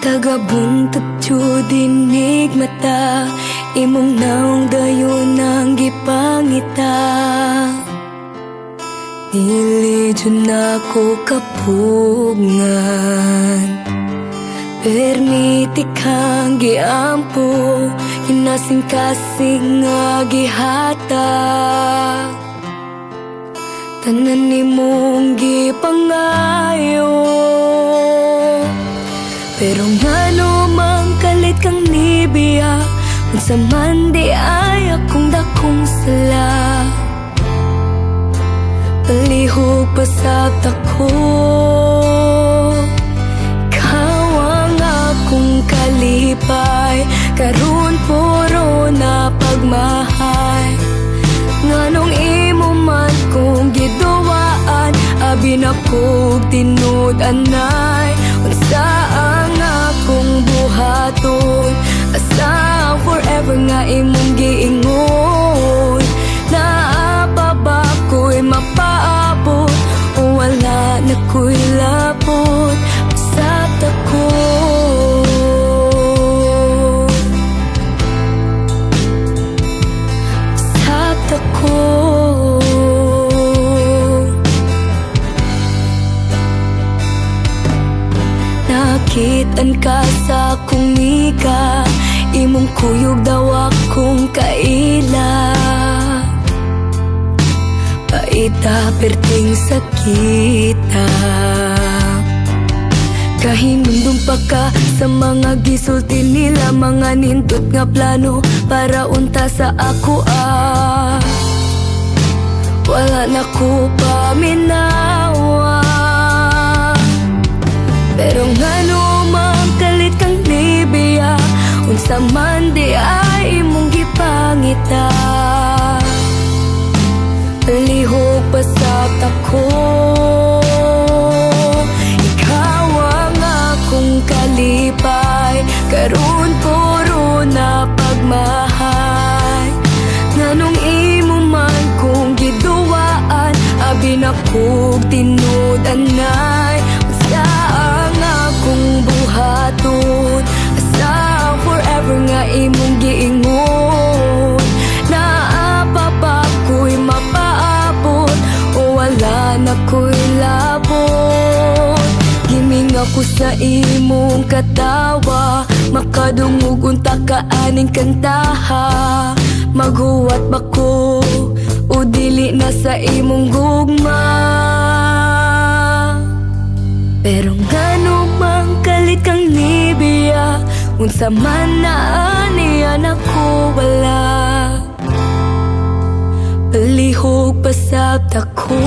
Tagabuntot jud dinig mata, imong naong dayon ang gipangita. Dili jud nako kapugngan, permiti kang giampo, kinasing-kasing nga gihatag. Tanan nimong gipangayo, pero ngano man kalit kang nibiya, unsa man di ay akong dakong sala. Palihog pasabta ko, ikaw ang akong kalipay, karon puro na pagmahay. Nganong imo man kong giduwaan, abi na kog tinud anay. Unsa ang akong buhaton, asa ang forever nga imong giingon. Naapa ba ko'y mapaabot, o wala na ko'y labot. Pasabta ko, pasabta ko. Nakitaan ka sa akong mika, imong kuyog daw akong kaila. Paita perting sakita, kahinundong pa ka sa mga gisulti nila, mga nindot nga plano para unta sa ako wala na ko paminawa. Pero ngano man kalit kang nibiya, unsa man di ay imong gipangita. Palihog pasabta ko, ikaw ang akong kalipay, karon puro na pagmahay. Nganong imo man kong giduwaan, abi na kog tinud anay. Unsa ang akong buhaton, asa ang forever nga imong giingon. Naapa ba ko'y mapaabot, o wala na ko'y labot. Giming ako sa imong katawa, makadungog unta ka aning kantaha. Maghuwat ba ko, o dili na sa imong gugma. Pero ngano man kalit kang nibiya, unsa man na aniyan ako wala. Palihog pasabta ko.